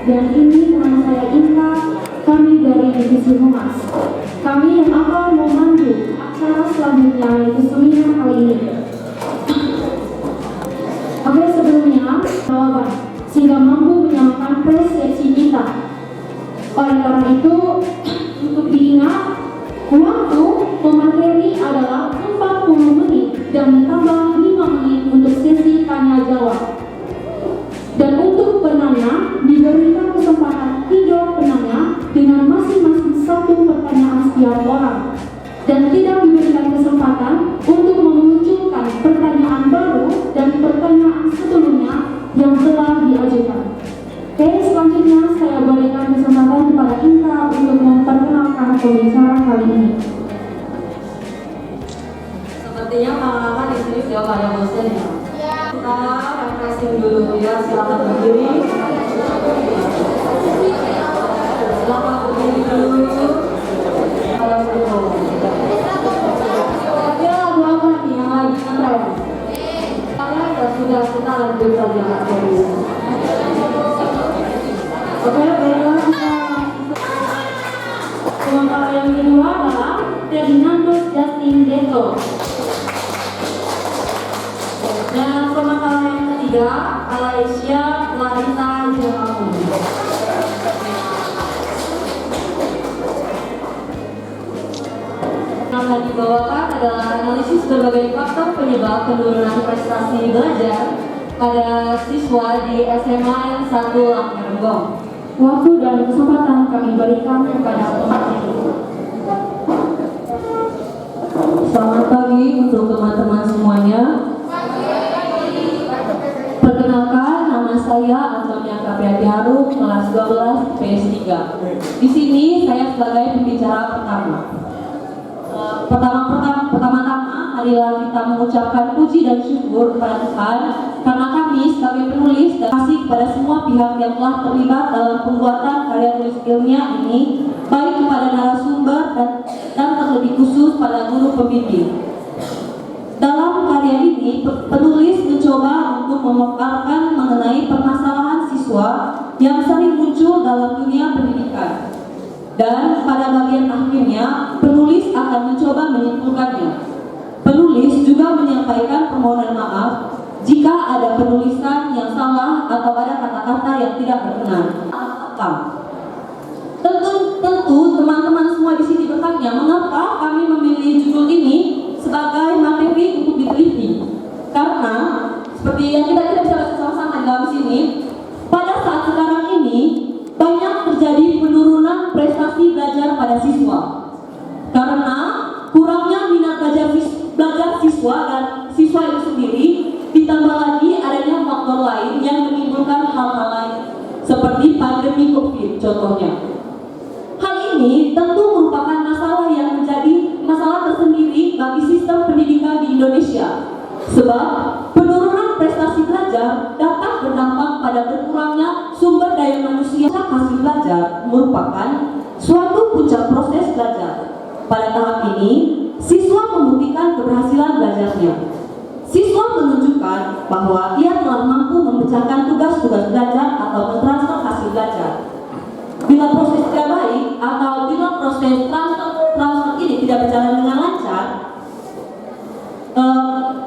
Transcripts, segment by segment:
Dan ini teman saya Inka, kami dari Divisi Humas. Kami yang akan memandu acara selanjutnya yaitu seminar kali ini. Oke, sebelumnya jawaban sehingga mampu menyamakan persepsi kita. Oleh karena itu, untuk diingat, waktu pemateri adalah 40 menit dan ditambah 5 menit untuk sesi tanya jawab. Dan untuk penanya diberikan kesempatan 3 penanya dengan masing-masing 1 pertanyaan setiap orang, dan tidak diberikan kesempatan untuk memunculkan pertanyaan baru dan pertanyaan sebelumnya yang telah diajukan. Oke, selanjutnya saya berikan kesempatan kepada Inka untuk memperkenalkan pembicara kali ini. Sepertinya kawan-kawan di sini sudah pada bosan ya. Kita refreshing dulu ya, silakan berdiri. Silakan berdiri dulu. Kalau dulu. Ada lagu apa nih yang lagi ngetren? Kalau sudah kita lanjut saja materi. Oke, baiklah kita. Sementara yang kedua adalah Ferdinando Justin Deto. Dan pemakaran yang ketiga, Alicia Larita Jamamu. Yang akan dibawakan adalah analisis berbagai faktor penyebab penurunan prestasi belajar pada siswa di SMA yang 1 Langkarenggong. Waktu dan kesempatan kami berikan kepada pemateri. Selamat pagi untuk teman-teman semuanya. Perkenalkan, nama saya Antonia Capriati Harum, kelas 12 PS3. Di sini saya sebagai pembicara pertama. Pertama-tama, marilah kita mengucapkan puji dan syukur kepada Tuhan karena kami sebagai penulis dan kasih kepada semua pihak yang telah terlibat dalam pembuatan karya tulis ilmiah ini, baik kepada narasumber dan terlebih khusus pada guru pembimbing. Dalam karya ini, penulis mencoba untuk memaparkan mengenai permasalahan siswa yang sering muncul dalam dunia pendidikan. Dan pada bagian akhirnya, penulis akan mencoba menyimpulkannya. Penulis juga menyampaikan permohonan maaf jika ada penulisan yang salah atau ada kata-kata yang tidak berkenan. Tentu teman-teman semua di sini bertanya, mengapa kami memilih judul ini sebagai materi untuk diteliti? Karena seperti yang kita tidak bisa bersama-sama dalam sini, pada saat sekarang ini banyak terjadi penurunan prestasi belajar pada siswa karena kurangnya minat belajar siswa dan siswa itu sendiri, ditambah lagi adanya faktor lain yang menimbulkan hal-hal lain seperti pandemi COVID contohnya. Hal ini tentu merupakan masalah yang menjadi masalah tersendiri bagi sistem pendidikan di Indonesia, sebab penurunan prestasi belajar dapat berdampak pada berkurangnya sumber daya manusia. Hasil belajar merupakan suatu puncak proses belajar. Pada tahap ini, siswa membuktikan keberhasilan belajarnya. Siswa menunjukkan bahwa ia telah mampu memecahkan tugas-tugas belajar atau mentransfer hasil belajar. Bila proses tidak baik atau bila proses transfer ini tidak berjalan dengan lancar,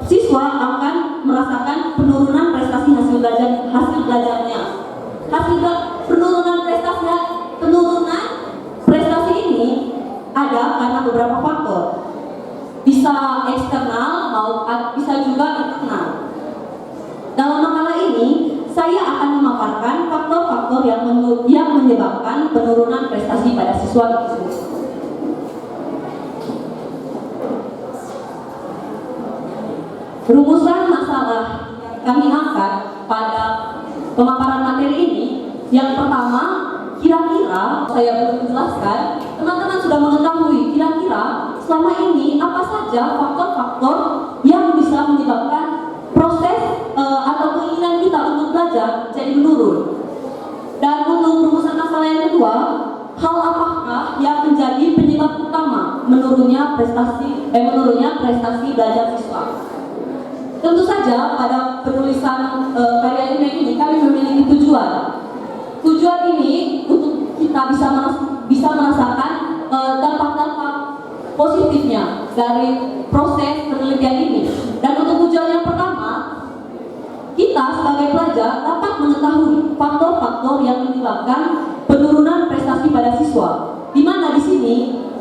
siswa akan merasakan penurunan prestasi hasil belajarnya. Penurunan prestasi ini ada karena beberapa faktor, bisa eksternal maupun bisa juga internal. Dalam makalah ini saya akan memaparkan faktor-faktor yang menyebabkan penurunan prestasi pada siswa tersebut. Rumusan masalah kami angkat pada pemaparan materi ini, yang pertama, kira-kira saya belum menjelaskan, teman-teman sudah mengetahui kira-kira selama ini apa saja faktor-faktor yang bisa menyebabkan proses atau keinginan kita untuk belajar jadi menurun. Dan untuk rumusan masalah yang kedua, hal apakah yang menjadi penyebab utama menurunnya prestasi belajar siswa? Tentu saja pada penulisan karya ilmiah ini kami memiliki tujuan. Tujuan ini kita bisa merasakan dampak-dampak positifnya dari proses penelitian ini. Dan untuk tujuan yang pertama, kita sebagai pelajar dapat mengetahui faktor-faktor yang menyebabkan penurunan prestasi pada siswa. Di mana di sini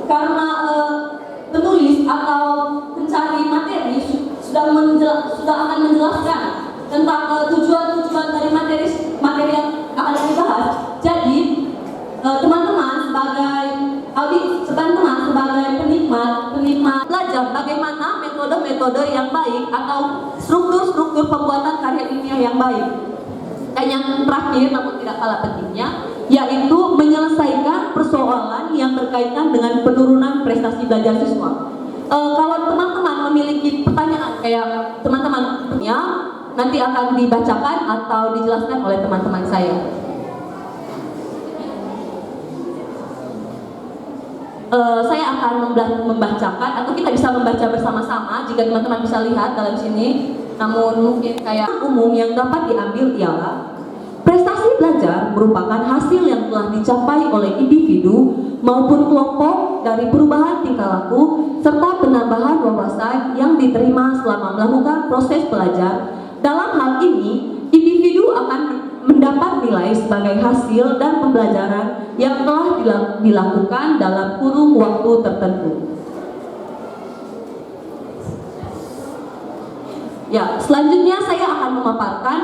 karena penulis atau pencari materi sudah akan menjelaskan tentang tujuan-tujuan dari materi yang akan dibahas. Jadi teman-teman sebagai penikmat belajar bagaimana metode-metode yang baik atau struktur-struktur pembuatan karya ilmiah yang baik. Dan yang terakhir namun tidak kalah pentingnya, yaitu menyelesaikan persoalan yang berkaitan dengan penurunan prestasi belajar siswa. Kalau teman-teman memiliki pertanyaan kayak teman-teman punya, nanti akan dibacakan atau dijelaskan oleh teman-teman saya. Saya akan membacakan atau kita bisa membaca bersama-sama jika teman-teman bisa lihat dalam sini. Namun mungkin kayak umum yang dapat diambil ialah prestasi belajar merupakan hasil yang telah dicapai oleh individu maupun kelompok dari perubahan tingkah laku serta penambahan wawasan yang diterima selama melakukan proses belajar. Dalam hal ini, individu akan mendapat nilai sebagai hasil dan pembelajaran yang telah dilakukan dalam kurun waktu tertentu. Ya, selanjutnya saya akan memaparkan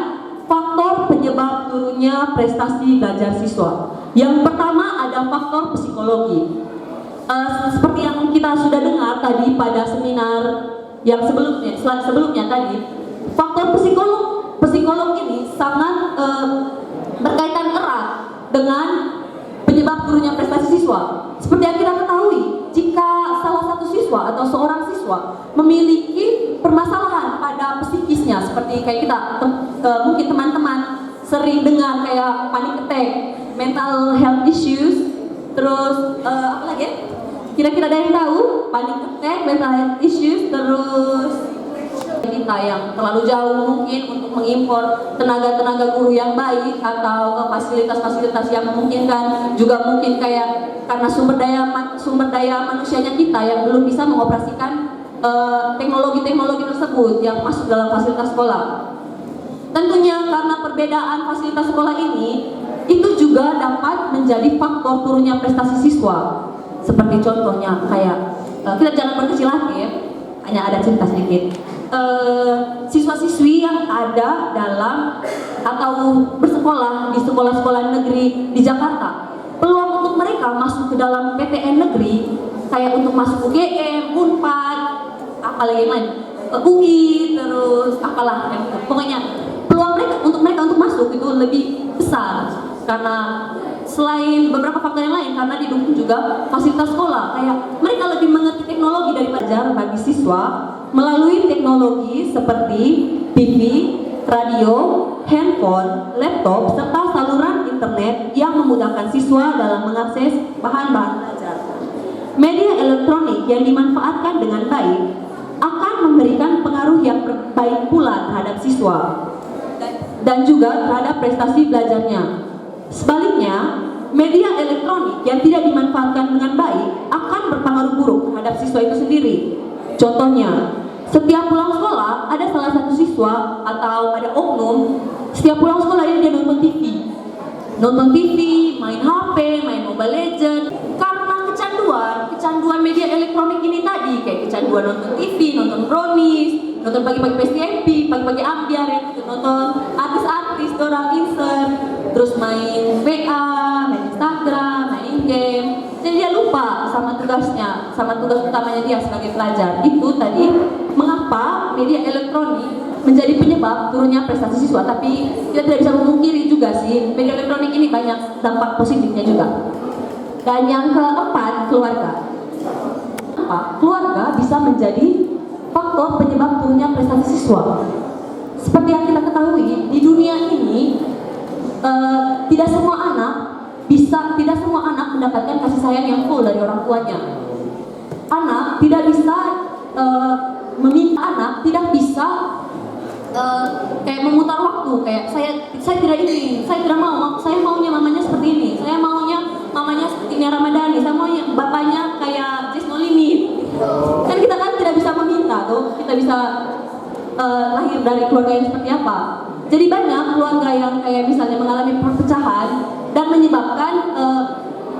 faktor penyebab turunnya prestasi belajar siswa. Yang pertama ada faktor psikologi. Seperti yang kita sudah dengar tadi pada seminar yang sebelumnya tadi, faktor psikolog ini sangat berkaitan erat dengan penyebab turunnya prestasi siswa. Seperti yang kita ketahui, jika salah satu siswa atau seorang siswa memiliki permasalahan pada psikisnya, seperti kayak kita mungkin teman-teman sering dengar kayak panic attack, mental health issues, terus apa lagi ya? Kira-kira ada yang tahu? Panic attack, mental health issues, terus kita yang terlalu jauh mungkin untuk mengimpor tenaga guru yang baik atau fasilitas-fasilitas yang memungkinkan, juga mungkin kayak karena sumber daya manusianya kita yang belum bisa mengoperasikan teknologi-teknologi tersebut yang masuk dalam fasilitas sekolah. Tentunya karena perbedaan fasilitas sekolah ini itu juga dapat menjadi faktor turunnya prestasi siswa. Seperti contohnya kayak kita jangan berkecil hati, hanya ada cerita sedikit. Siswa-siswi yang ada dalam atau bersekolah di sekolah-sekolah negeri di Jakarta, peluang untuk mereka masuk ke dalam PTN negeri kayak untuk masuk UGM, Unpad, apalagi lain, UI, terus apalah pokoknya peluang mereka untuk masuk itu lebih besar karena selain beberapa faktor yang lain, karena didukung juga fasilitas sekolah, kayak mereka lebih mengerti teknologi dari pelajar bagi siswa melalui teknologi seperti TV, radio, handphone, laptop, serta saluran internet yang memudahkan siswa dalam mengakses bahan-bahan belajar. Media elektronik yang dimanfaatkan dengan baik akan memberikan pengaruh yang baik pula terhadap siswa dan juga terhadap prestasi belajarnya. Sebaliknya, media elektronik yang tidak dimanfaatkan dengan baik akan berpengaruh buruk terhadap siswa itu sendiri. Contohnya, setiap pulang sekolah ada salah satu siswa atau ada oknum setiap pulang sekolah dia nonton TV, main HP, main Mobile Legends. Karena kecanduan media elektronik ini tadi, kayak kecanduan nonton TV, nonton brownies, nonton pagi-pagi PSTMP, pagi-pagi ambiar, nonton artis-artis, orang insert, terus main WA, main Instagram, main game, dan dia lupa sama tugasnya, sama tugas utamanya dia sebagai pelajar. Itu tadi mengapa media elektronik menjadi penyebab turunnya prestasi siswa. Tapi kita tidak bisa memungkiri juga sih, media elektronik ini banyak dampak positifnya juga. Dan yang keempat, keluarga. Keluarga bisa menjadi faktor penyebab turunnya prestasi siswa. Seperti yang kita ketahui, di dunia ini tidak semua anak mendapatkan kasih sayang yang full dari orang tuanya. Anak tidak bisa tidak bisa kayak memutar waktu, kayak saya tidak ingin, saya tidak mau, saya maunya mamanya seperti ini, saya maunya mamanya lahir dari keluarga yang seperti apa. Jadi banyak keluarga yang kayak misalnya mengalami perpecahan dan menyebabkan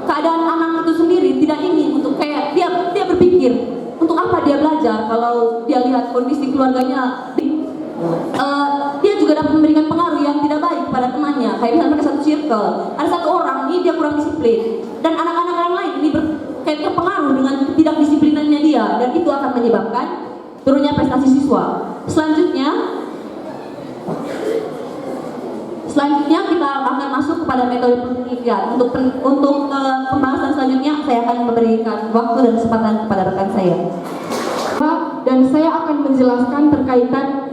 keadaan anak itu sendiri tidak ingin untuk kayak dia berpikir untuk apa dia belajar kalau dia lihat kondisi keluarganya. Dia juga dapat memberikan pengaruh yang tidak baik pada temannya. Kayak misalnya mereka satu circle, ada satu orang ini dia kurang disiplin dan anak-anak yang lain ini kayak terpengaruh dengan tidak disiplinannya dia, dan itu akan menyebabkan turunnya prestasi siswa. Selanjutnya kita akan masuk kepada metode penelitian. Untuk pembahasan selanjutnya saya akan memberikan waktu dan kesempatan kepada rekan saya. Dan saya akan menjelaskan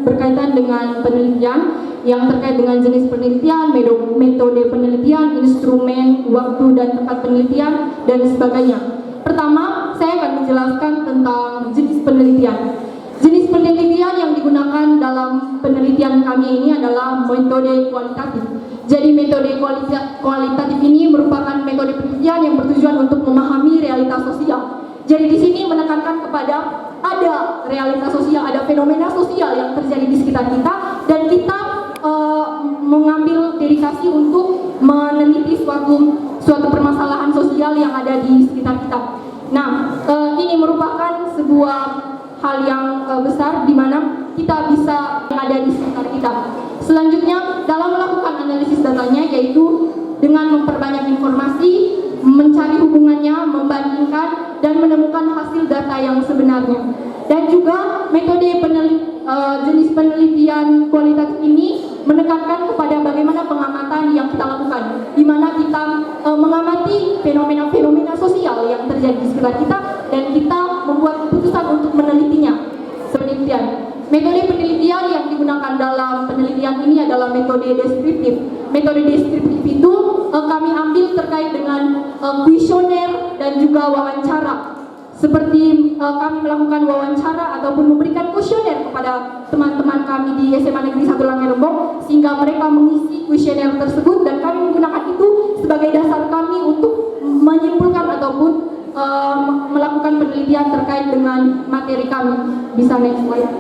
berkaitan dengan penelitian yang terkait dengan jenis penelitian, metode penelitian, instrumen, waktu dan tempat penelitian, dan sebagainya. Pertama, saya akan menjelaskan tentang jenis penelitian. Jenis penelitian yang digunakan dalam penelitian kami ini adalah metode kualitatif. Jadi metode kualitatif ini merupakan metode penelitian yang bertujuan untuk memahami realitas sosial. Jadi di sini menekankan kepada ada realitas sosial, ada fenomena sosial yang terjadi di sekitar kita, dan kita mengambil dedikasi untuk meneliti suatu permasalahan sosial yang ada di sekitar kita. Nah, ini merupakan sebuah hal yang besar di mana kita bisa ada di sekitar kita. Selanjutnya, dalam melakukan analisis datanya, yaitu dengan memperbanyak informasi, mencari hubungannya, membandingkan, dan menemukan hasil data yang sebenarnya. Dan juga metode jenis penelitian kualitatif ini menekankan kepada bagaimana pengamatan yang kita lakukan, di mana kita mengamati fenomena-fenomena sosial yang terjadi di sekitar kita, dan kita membuat keputusan untuk menelitinya. Penelitian. Metode penelitian yang digunakan dalam penelitian ini adalah metode deskriptif. Metode deskriptif itu kami ambil terkait dengan kuesioner dan juga wawancara. Seperti kami melakukan wawancara ataupun memberikan kuesioner kepada teman-teman kami di SMA Negeri 1 Langgeng, sehingga mereka mengisi kuesioner tersebut, dan kami menggunakan itu sebagai dasar kami untuk menyimpulkan ataupun melakukan penelitian terkait dengan materi kami. Bisa next slide.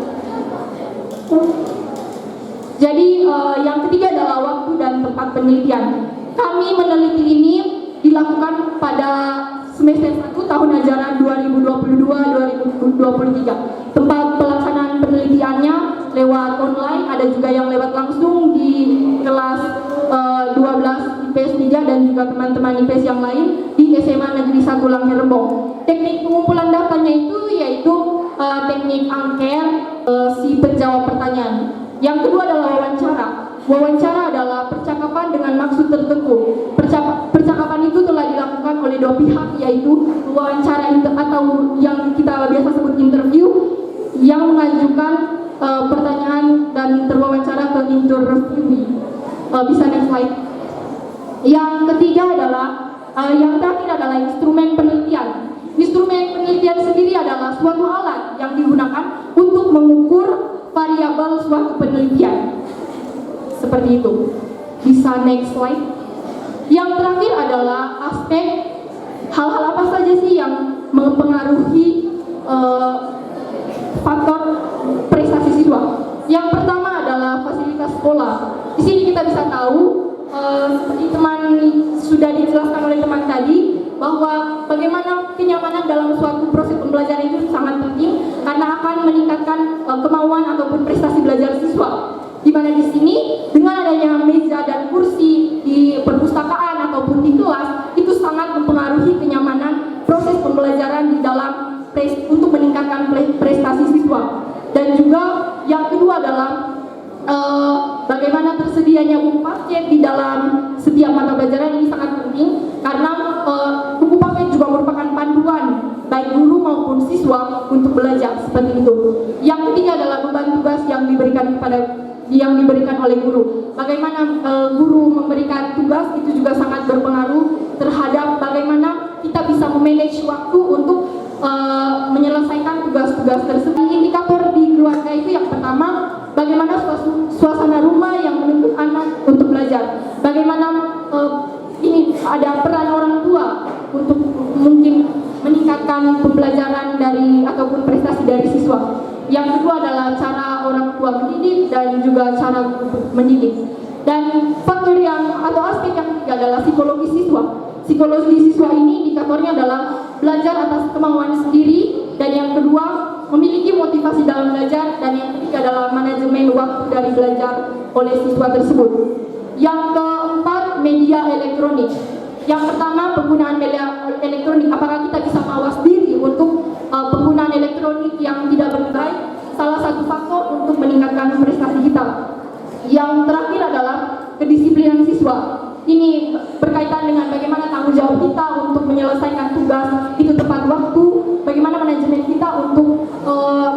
Jadi yang ketiga adalah waktu dan tempat penelitian. Kami meneliti ini dilakukan pada semester 1 tahun ajaran 2022-2023. Tempat pelaksanaan penelitiannya lewat online, ada juga yang lewat langsung di kelas 12 IPS 3 dan juga teman-teman IPS yang lain di SMA Negeri 1 Langgeng. Teknik pengumpulan datanya itu yaitu teknik angket, si penjawab pertanyaan. Yang kedua adalah wawancara. Wawancara adalah percakapan dengan maksud tertentu. Percakapan itu telah dilakukan oleh dua pihak, yaitu wawancara atau yang kita biasa sebut interview, yang mengajukan pertanyaan dan terwawancara ke interviewee. Bisa next slide. Yang ketiga adalah yang terakhir adalah instrumen penelitian. Instrumen penelitian sendiri adalah suatu alat yang digunakan untuk mengukur variabel suatu penelitian. Seperti itu. Bisa next slide. Yang terakhir adalah aspek hal-hal apa saja sih yang mempengaruhi faktor prestasi siswa. Yang pertama adalah fasilitas sekolah. Di sini kita bisa tahu seperti sudah dijelaskan oleh teman tadi, bahwa bagaimana kenyamanan dalam suatu proses pembelajaran itu sangat penting karena akan meningkatkan kemauan ataupun prestasi belajar siswa. Di mana di sini dengan adanya meja dan kursi di perpustakaan ataupun di kelas itu sangat mempengaruhi kenyamanan proses pembelajaran di dalam untuk meningkatkan prestasi siswa. Dan juga yang kedua adalah bagaimana tersedianya buku paket di dalam setiap mata pelajaran ini sangat penting karena buku paket juga merupakan panduan baik guru maupun siswa untuk belajar seperti itu. Yang ketiga adalah beban tugas yang diberikan oleh guru. Bagaimana guru memberikan tugas itu juga sangat berpengaruh terhadap bagaimana kita bisa memanage waktu untuk menyelesaikan tugas-tugas tersebut. Indikator di keluarga itu yang pertama, bagaimana suasana rumah yang menuntut anak untuk belajar. Bagaimana ini ada peran orang tua untuk mungkin meningkatkan pembelajaran ataupun prestasi dari siswa. Yang kedua adalah cara orang tua mendidik dan juga cara guru mendidik. Dan faktor yang atau aspek yang ketiga adalah psikologi siswa. Psikologi siswa ini indikatornya adalah belajar atas kemauan sendiri, dan yang kedua memiliki motivasi dalam belajar, dan yang ketiga adalah manajemen waktu dari belajar oleh siswa tersebut. Yang keempat, media elektronik. Yang pertama, penggunaan media elektronik. Apakah kita bisa mawas diri untuk penggunaan elektronik yang tidak berbaik? Salah satu faktor untuk meningkatkan prestasi kita. Yang terakhir adalah kedisiplinan siswa. Ini berkaitan dengan bagaimana tanggung jawab kita untuk menyelesaikan tugas itu tepat waktu, bagaimana manajemen kita untuk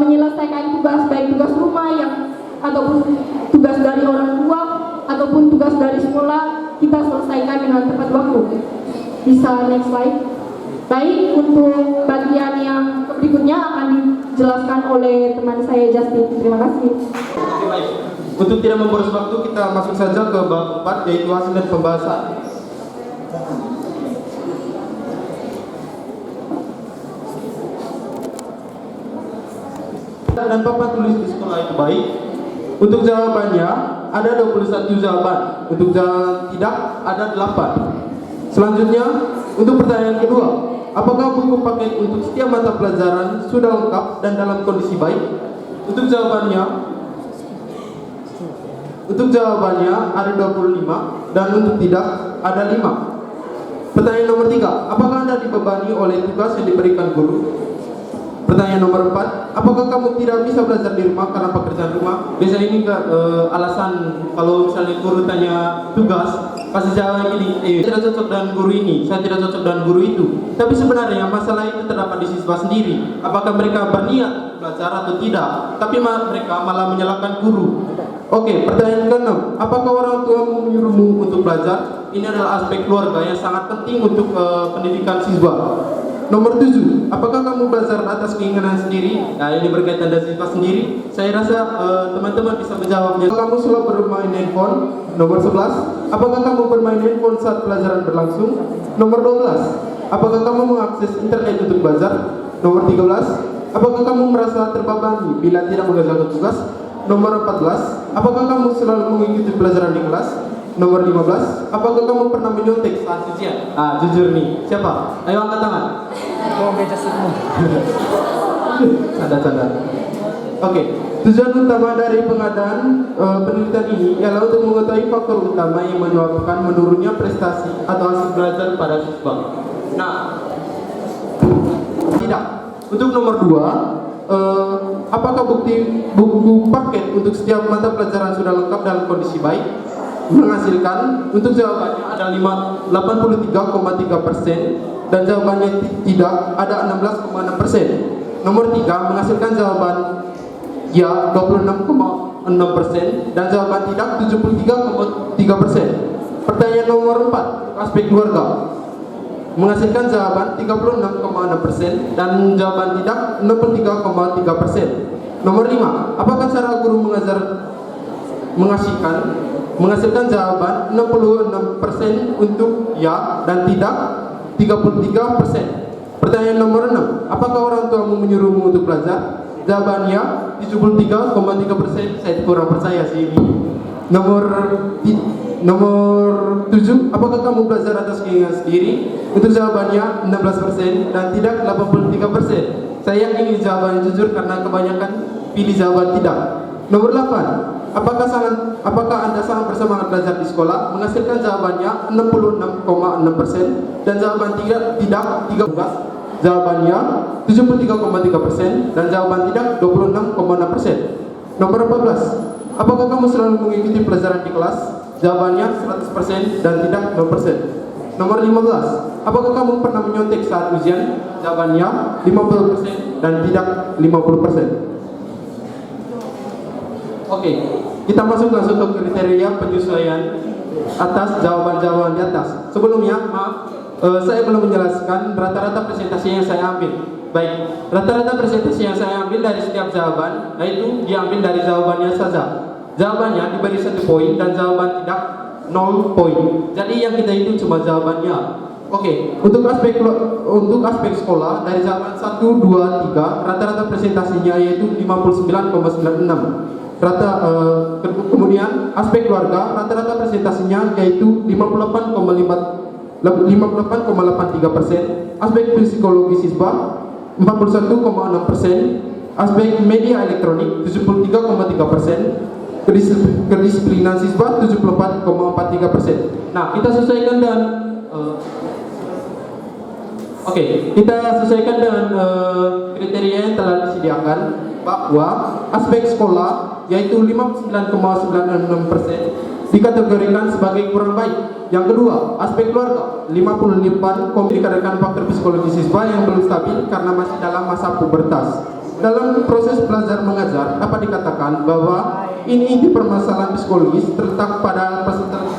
menyelesaikan tugas, baik tugas rumah ataupun tugas dari orang tua ataupun tugas dari sekolah, kita selesaikan dengan tepat waktu. Bisa next slide. Baik, untuk bagian yang berikutnya akan dijelaskan oleh teman saya Justin. Terima kasih. Untuk tidak memboros waktu, kita masuk saja ke bab 4, yaitu hasil dan pembahasan. Dan papan tulis di sekolah itu baik. Untuk jawabannya ada 21 jawaban. Untuk jawaban tidak ada 8. Selanjutnya, untuk pertanyaan kedua, apakah buku paket untuk setiap mata pelajaran sudah lengkap dan dalam kondisi baik? Untuk jawabannya ada 25, dan untuk tidak ada 5. Pertanyaan nomor 3, apakah Anda dibebani oleh tugas yang diberikan guru? Pertanyaan nomor 4, apakah kamu tidak bisa belajar di rumah karena pekerjaan rumah? Biasanya ini alasan kalau misalnya guru tanya tugas, pasti jawab gini, saya tidak cocok dengan guru ini, saya tidak cocok dengan guru itu. Tapi sebenarnya masalah itu terdapat di siswa sendiri. Apakah mereka berniat belajar atau tidak? Tapi mereka malah menyalahkan guru. Oke, pertanyaan ke-6, apakah orang tua menyuruhmu untuk belajar? Ini adalah aspek keluarga yang sangat penting untuk pendidikan siswa. Nomor 7, apakah kamu belajar atas keinginan sendiri? Nah, ini berkaitan dengan siswa sendiri. Saya rasa teman-teman bisa menjawabnya. Kamu selalu bermain handphone? Nomor 11, apakah kamu bermain handphone saat pelajaran berlangsung? Nomor 12, apakah kamu mengakses internet untuk belajar? Nomor 13, apakah kamu merasa terbebani bila tidak mengerjakan tugas? Nomor 14, apakah kamu selalu mengikuti pelajaran di kelas? Nomor 15, apakah kamu pernah menyontek saat ujian? Jujur nih, siapa? Ayo angkat tangan. Oh, beja semua. Canda-canda. Oke, tujuan utama dari pengadaan penelitian ini ialah untuk mengetahui faktor utama yang menyebabkan menurunnya prestasi atau hasil belajar pada siswa. Nah, tidak. Untuk nomor 2, apakah buku paket untuk setiap mata pelajaran sudah lengkap dalam kondisi baik? Menghasilkan, untuk jawabannya ada 83,3%, dan jawabannya tidak ada 16,6%. Nomor 3 menghasilkan jawaban ya 26,6%, dan jawaban tidak 73,3%. Pertanyaan nomor 4, aspek keluarga, menghasilkan jawaban 36,6%, dan jawaban tidak 63,3%. Nomor 5, apakah cara guru mengajar mengasihkan? Menghasilkan jawaban 66% untuk ya dan tidak 33%. Pertanyaan nomor 6, apakah orang tuamu menyuruhmu untuk belajar? Jawabannya 73,3%. Saya kurang percaya sih ini. Nomor 7, apakah kamu belajar atas keinginan sendiri? Untuk jawabannya 16% dan tidak 83%. Saya yakin ini jawaban jujur karena kebanyakan pilih jawaban tidak. Nomor 8, apakah Anda sangat bersemangat belajar di sekolah? Menghasilkan jawabannya 66,6%, dan jawaban tidak 13%. Jawabannya 73,3%, dan jawaban tidak 26,6%. Nomor 14, apakah kamu selalu mengikuti pelajaran di kelas? Jawabannya 100% dan tidak 0%. Nomor 15, apakah kamu pernah menyontek saat ujian? Jawabannya 50% dan tidak 50%. Oke, kita masuk langsung ke kriteria penyesuaian atas jawaban-jawaban di atas. Sebelumnya, saya belum menjelaskan rata-rata presentasi yang saya ambil. Baik, rata-rata presentasi yang saya ambil dari setiap jawaban, yaitu diambil dari jawabannya saja. Jawabannya diberi 1 poin dan jawaban tidak 0 poin. Jadi yang kita hitung cuma jawabannya. Oke, untuk aspek sekolah dari zaman 1, 2, 3 rata-rata presentasinya yaitu 59,96. Kemudian aspek keluarga rata-rata presentasinya yaitu 58,83%. Aspek psikologi siswa 41,6%. Aspek media elektronik 73,3%. Kedisiplinan siswa 74,43%. Nah, kita sesuaikan dengan kita sesuaikan dengan kriteria yang telah disediakan bahwa aspek sekolah yaitu 59,96% dikategorikan sebagai kurang baik. Yang kedua, aspek keluarga 55 dikarenakan faktor psikologi siswa yang belum stabil karena masih dalam masa pubertas. Dalam proses belajar mengajar dapat dikatakan bahwa ini permasalahan psikologis terletak pada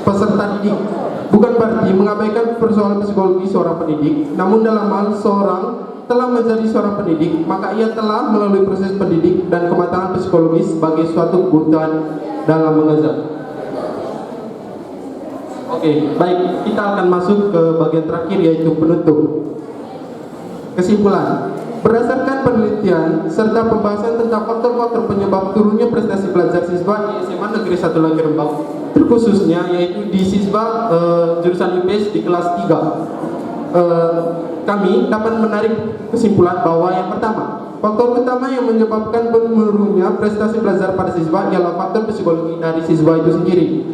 peserta didik. Bukan berarti mengabaikan persoalan psikologi seorang pendidik, namun dalam hal seorang telah menjadi seorang pendidik, maka ia telah melalui proses pendidik dan kematangan psikologis sebagai suatu kebutuhan dalam mengajar. Oke, baik, kita akan masuk ke bagian terakhir yaitu penutup. Kesimpulan. Berdasarkan penelitian serta pembahasan tentang faktor-faktor penyebab turunnya prestasi belajar siswa di SMA Negeri 1 Lagi Rembang, terkhususnya yaitu di siswa jurusan IPS di kelas 3, kami dapat menarik kesimpulan bahwa yang pertama, faktor utama yang menyebabkan menurunnya prestasi belajar pada siswa ialah faktor psikologi dari siswa itu sendiri.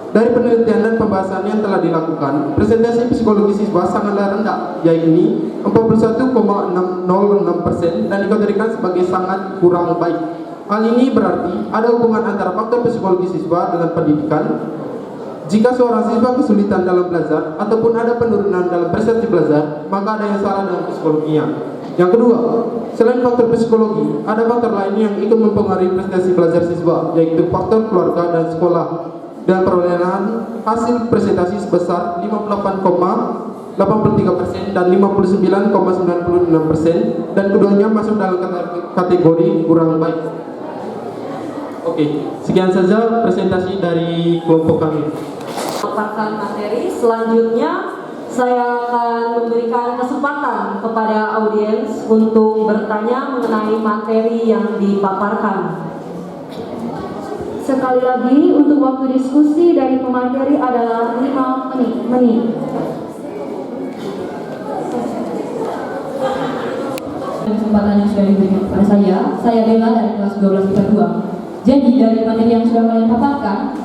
Dari penelitian dan pembahasan yang telah dilakukan, presentasi psikologi siswa sangatlah rendah, yaitu 41,06% dan dikategorikan sebagai sangat kurang baik. Hal ini berarti ada hubungan antara faktor psikologi siswa dengan pendidikan. Jika seorang siswa kesulitan dalam belajar ataupun ada penurunan dalam prestasi belajar, maka ada yang salah dengan psikologinya. Yang kedua, selain faktor psikologi, ada faktor lain yang ikut mempengaruhi prestasi belajar siswa, yaitu faktor keluarga dan sekolah. Dan perolehan hasil presentasi sebesar 58,83% dan 59,96% dan keduanya masuk dalam kategori kurang baik. Oke, sekian saja presentasi dari kelompok kami. Memaparkan materi, selanjutnya saya akan memberikan kesempatan kepada audiens untuk bertanya mengenai materi yang dipaparkan. Sekali lagi, untuk waktu diskusi dari pemateri adalah 5 menit. Kesempatan yang sudah diberikan kepada saya Bella dari kelas 12 IPA 2. Jadi dari materi yang sudah kalian paparkan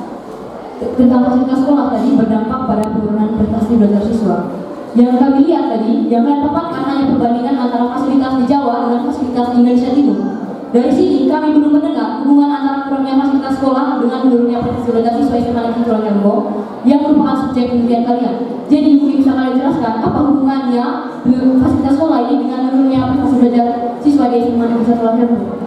tentang fasilitas sekolah tadi berdampak pada penurunan prestasi belajar siswa. Yang kami lihat tadi, yang kalian paparkan hanya perbandingan antara fasilitas di Jawa dengan fasilitas di Indonesia Timur. Dari sini kami belum mendengar hubungan antara kurangnya fasilitas sekolah dengan menurunnya prestasi belajar siswa SMA Negeri 1 Lagi Rembang yang merupakan subjek penelitian kalian. Jadi mungkin bisa kalian jelaskan apa hubungannya fasilitas sekolah ini dengan menurunnya prestasi belajar siswa di SMA Negeri 1 Lagi Rembang?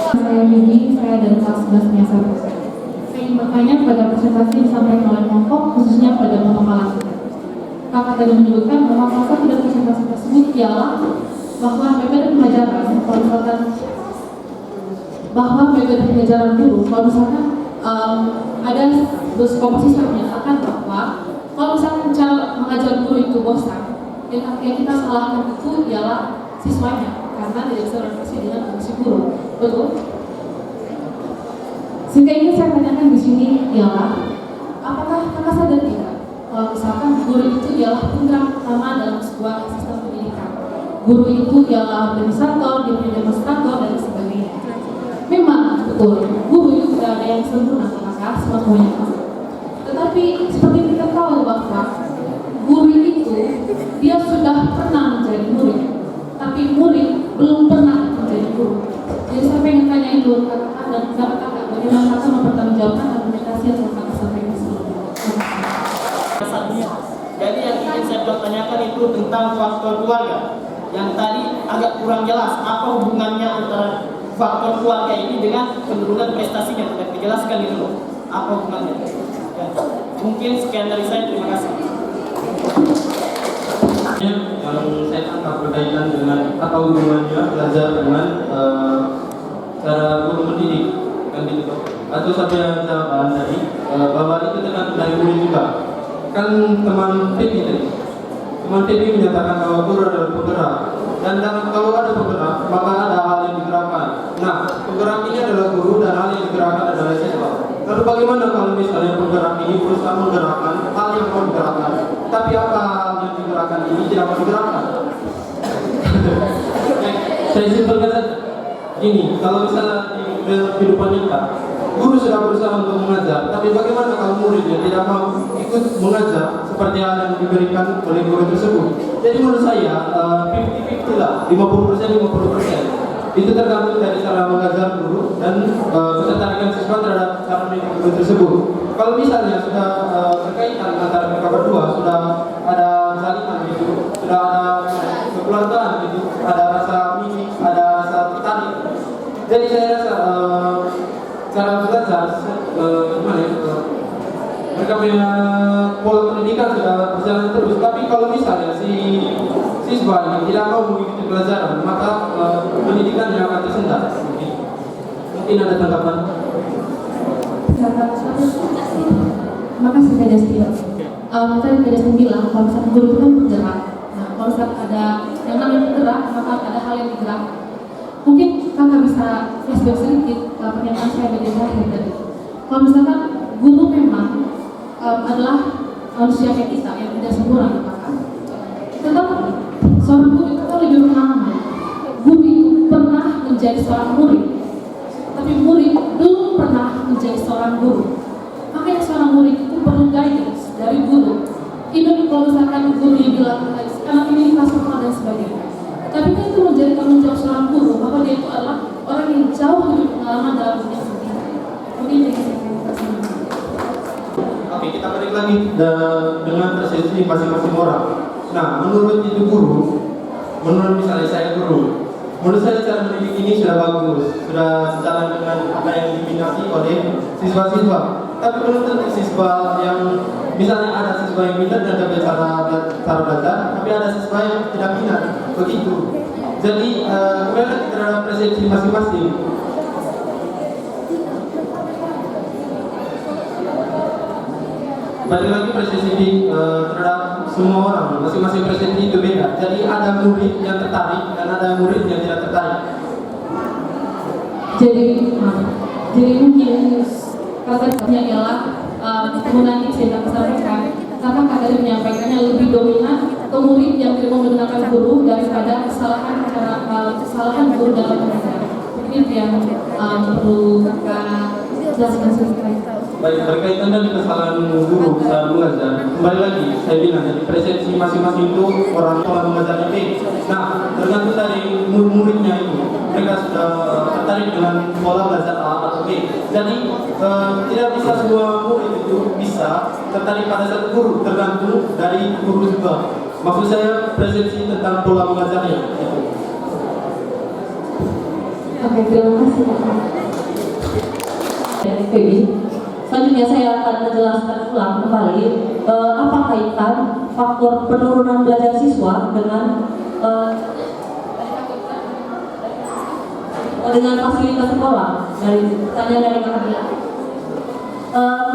Saya Yudi, saya dari kelas 11 Niasa. Saya ingin bertanya pada presentasi yang disampaikan oleh kelompok, khususnya pada pemaparan. Kakak tadi menyebutkan bahwa salah satu dari presentasi tersebut ialah bahwa metode pembelajaran, kalau misalkan guru, kalau misalkan ada komposisi yang menyatakan bahwa kalau misalkan cara mengajar guru itu bosan, yang kita salahkan itu ialah siswanya karena tidak bisa berinteraksi dengan fungsi guru, betul? Sehingga ini saya tanyakan di sini ialah apakah kakak sadar tidak kalau misalkan guru itu ialah penggerak utama dalam sebuah sistem pendidikan? Guru itu ialah organisator, dia punya demonstrator dan sebagainya. Memang betul, guru itu tidak ada yang sempurna, maka semuanya. Tetapi seperti kita tahu bahwa guru itu dia sudah pernah menjadi murid, tapi murid belum pernah menjadi guru. Jadi saya pengen tanyain dulu kakak dan kakak bagaimana kakak mempertanggungjawabkan argumentasi yang kakak sampaikan sebelumnya. Jadi yang ingin saya pertanyakan itu tentang faktor keluarga. Yang tadi agak kurang jelas apa hubungannya antara faktor keluarga ini dengan penurunan prestasinya. Tidak dijelaskan itu apa hubungannya. Ya. Mungkin sekian dari saya, terima kasih. Yang saya tangkap berkaitan dengan apa hubungannya belajar dengan cara guru mendidik kan gitu, atau sampai jawaban dari bahwa itu tergantung dari guru juga. kan teman Febi tadi. Teman Febi menyatakan bahwa guru adalah penggerak. Dan kalau ada penggerak, maka ada hal yang digerakkan. Nah, penggerak ini adalah guru dan hal yang digerakkan adalah siswa. Lalu bagaimana kalau misalnya penggerak ini berusaha menggerakkan hal yang mau digerakkan, tapi apa hal yang digerakkan ini tidak mau digerakkan? Saya simpulkan saja. Ini, kalau misalnya di kehidupan nyata, guru sudah berusaha untuk mengajar, tapi bagaimana kalau murid yang tidak mau ikut mengajar seperti hal yang diberikan oleh guru tersebut? Jadi menurut saya 50-50 lah, 50%. Itu tergantung dari cara mengajar guru dan ketertarikan siswa terhadap cara mendidik guru tersebut. Kalau misalnya sudah berkaitan antara mereka berdua, sudah ada salinan gitu, sudah ada kekeluargaan gitu, ada rasa mimik, ada rasa tertarik. Jadi saya rasa cara belajar gimana ya? Mereka punya pola pendidikan sudah berjalan terus. Tapi kalau misalnya si siswa ini tidak mau mengikuti pelajaran, maka pendidikannya akan tersendat. Mungkin ada tanggapan? Makasih Kak Justin. Tadi Kak Justin bilang kalau misalnya guru itu kan bergerak. Nah, kalau misalnya ada yang namanya bergerak, maka ada hal yang digerak. Mungkin kakak bisa flashback sedikit pernyataan saya bagian terakhir tadi. Kalau misalkan guru memang adalah manusia kayak kita yang tidak sempurna, kakak. Tetapi seorang guru itu kan lebih pengalaman. Guru itu pernah menjadi seorang murid, tapi murid belum pernah menjadi seorang guru. Makanya seorang murid itu perlu guidance dari guru. Even kalau misalkan guru yang bilang anak ini kelas dan sebagainya, tapi kan itu menjadi tanggung jawab seorang guru, maka dia itu adalah orang yang jauh lebih pengalaman dalam dunia pendidikan. Mungkin jadi saya kasih. Oke, kita balik lagi dengan persepsi masing-masing orang. Nah, menurut itu guru, menurut misalnya saya guru, menurut saya cara mendidik ini sudah bagus, sudah sejalan dengan apa yang diminati oleh siswa-siswa. Tapi belum tentu siswa yang misalnya ada siswa yang minat dan dapat cara belajar, tapi ada siswa yang tidak minat, begitu. Jadi kembali terhadap persepsi masing-masing. Balik lagi persepsi terhadap semua orang, masing-masing persepsi itu beda. Jadi ada murid yang tertarik dan ada murid yang tidak tertarik. Jadi mungkin kata-katanya ialah menggunakan saya sampaikan, kakak tadi menyampaikannya lebih dominan ke murid yang tidak menggunakan guru daripada kesalahan guru dalam mengajar. Ini yang perlu kakak jelaskan sedikit. Baik, berkaitan dengan kesalahan guru saat mengajar, kembali lagi saya bilang jadi persepsi masing-masing itu orang pola mengajarnya baik. Nah, tergantung dari muridnya itu, mereka sudah tertarik dengan pola belajar A atau B. Jadi tidak bisa semua murid itu bisa tertarik pada satu guru, tergantung dari guru juga. Maksud saya persepsi tentang pola mengajarnya. Oke, terima kasih. Dari Febi. Selanjutnya saya akan menjelaskan ulang kembali apa kaitan faktor penurunan belajar siswa dengan fasilitas sekolah. Dari pertanyaan dari Kak Bila.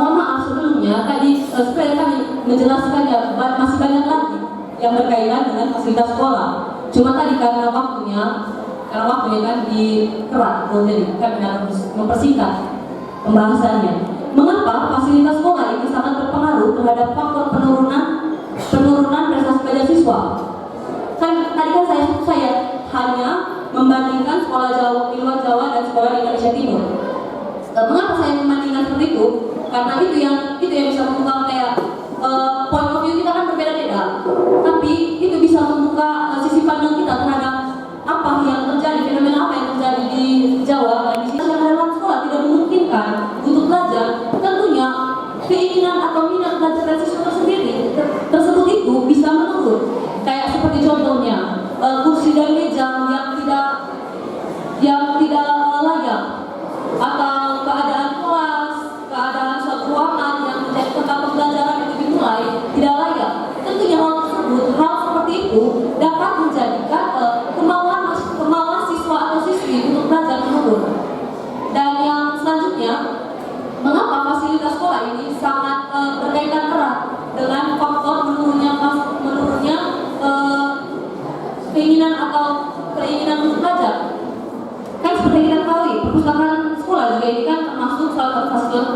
Mohon maaf sebelumnya tadi supaya kami menjelaskan ya masih banyak lagi yang berkaitan dengan fasilitas sekolah. Cuma tadi karena waktunya kan dikerat, jadi kami harus mempersingkat pembahasannya. Mengapa fasilitas sekolah ini sangat berpengaruh terhadap faktor penurunan prestasi belajar siswa? Tadi kan saya hanya membandingkan sekolah Jawa di luar Jawa dan sekolah di Indonesia Timur. Mengapa saya membandingkan seperti itu? Karena itu yang bisa membuka kayak point of view kita kan berbeda-beda. Tapi itu bisa membuka sisi pandang kita terhadap apa yang terjadi, fenomena apa yang terjadi di Jawa dan di sini dalam sekolah tidak memungkinkan untuk belajar. Tentunya keinginan atau minat belajar dari siswa tersebut itu bisa menurun. Kayak seperti contohnya kursi dan meja yang tidak layak, atau keadaan kelas, keadaan suatu ruangan yang menjadi tempat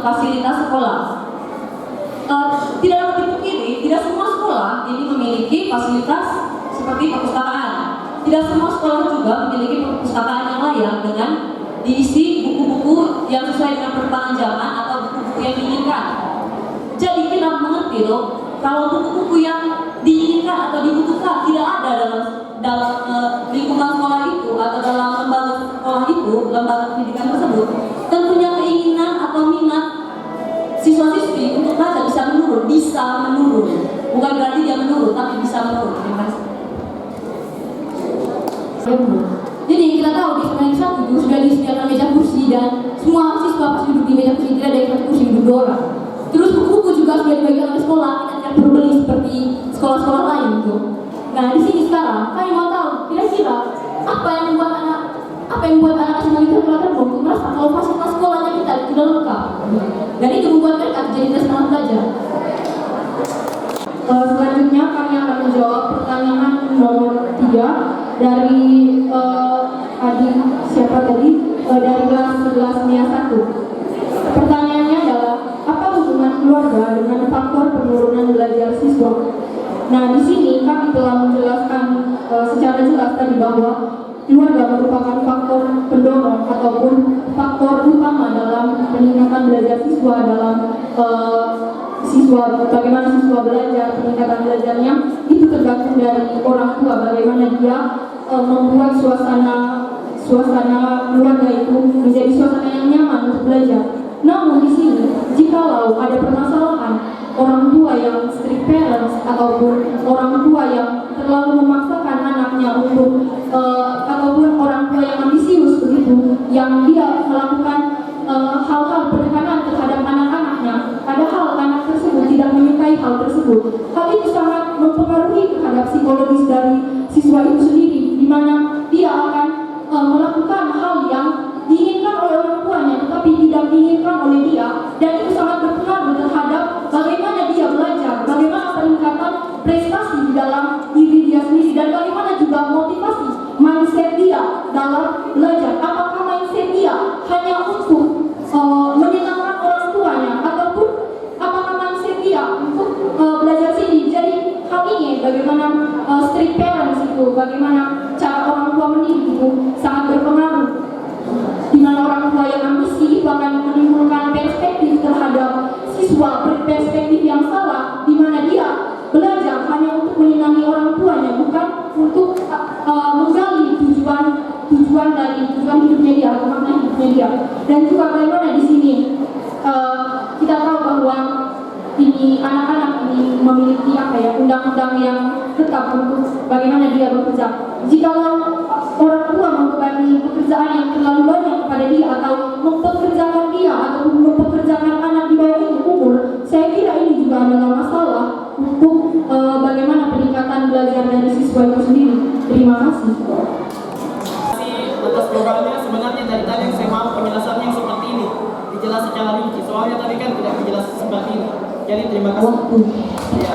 fasilitas sekolah. Tidak dapat dipungkiri, tidak semua sekolah ini memiliki fasilitas seperti perpustakaan. Tidak semua sekolah juga memiliki perpustakaan yang layak dengan diisi buku-buku yang sesuai dengan perkembangan zaman atau buku-buku yang diinginkan. Jadi kita mengerti loh, kalau buku-buku yang diinginkan atau dibutuhkan tidak ada dalam lingkungan sekolah itu atau dalam lembaga sekolah itu, lembaga pendidikan tersebut, tentunya keinginan atau minat siswa-siswi untuk baca bisa menurun. Bukan berarti dia menurun, tapi bisa menurun. Terima kasih. Jadi kita tahu di semester 1 itu sudah disediakan meja kursi dan semua siswa pasti duduk di meja kursi, tidak ada yang satu kursi duduk 2 orang. Terus buku-buku juga sudah dibagikan oleh sekolah, kita tidak perlu beli seperti sekolah-sekolah lain gitu. Nah di sini sekarang kami mau tahu kira-kira apa yang membuat anak SMA itu untuk merasa kalau fasilitas sekolahnya kita tidak lengkap dan itu membuat mereka jadi tidak semangat belajar. Selanjutnya kami akan menjawab pertanyaan nomor 3 dari adik siapa tadi dari kelas 11 MIA 1. Pertanyaannya adalah apa hubungan keluarga dengan faktor penurunan belajar siswa? Nah di sini kami telah menjelaskan secara jelas tadi bahwa keluarga merupakan faktor pendorong ataupun faktor utama dalam peningkatan belajar siswa dalam bagaimana siswa belajar, peningkatan belajarnya itu tergantung dari orang tua, bagaimana dia membuat suasana keluarga itu menjadi suasana yang nyaman untuk belajar. Namun di sini jikalau ada permasalahan orang tua yang strict parents ataupun orang tua yang terlalu memaksakan anaknya untuk ataupun orang tua yang ambisius begitu, yang dia melakukan hal-hal penekanan terhadap anak-anaknya, padahal anak tersebut tidak menyukai hal tersebut. Hal itu sangat mempengaruhi terhadap psikologis dari siswa itu sendiri, di mana dia akan melakukan hal yang diinginkan oleh orang tuanya, tetapi tidak diinginkan oleh dia, dan itu sangat berpengaruh terhadap bagaimana dia belajar, bagaimana peningkatan prestasi di dalam diri dia sendiri, dan bagaimana juga motivasi mindset dia dalam belajar. Apakah mindset dia hanya untuk menyenangkan orang tuanya, ataupun apakah mindset dia untuk belajar sendiri? Jadi hal ini bagaimana strict parents itu, bagaimana cara orang tua mendidik itu sangat berpengaruh. Di mana orang tua yang ambisi itu akan menimbulkan perspektif terhadap siswa, perspektif yang salah, di mana dia belajar hanya untuk menyenangi orang tuanya, bukan untuk menggali tujuan hidupnya dia atau makna hidupnya dia. Dan juga bagaimana di sini kita tahu bahwa ini anak-anak ini memiliki undang-undang yang tetap untuk bagaimana dia bekerja. Jikalau orang tua membebani pekerjaan yang terlalu banyak kepada dia atau mempekerjakan dia atau mempekerjakan anak di bawah umur, saya kira ini juga adalah masalah untuk bagaimana peningkatan belajar dari siswa itu sendiri. Terima kasih. Atas programnya sebenarnya dari tadi yang saya mau penjelasannya yang seperti ini dijelas secara rinci, soalnya tadi kan tidak dijelas seperti ini. Jadi terima kasih. Ya.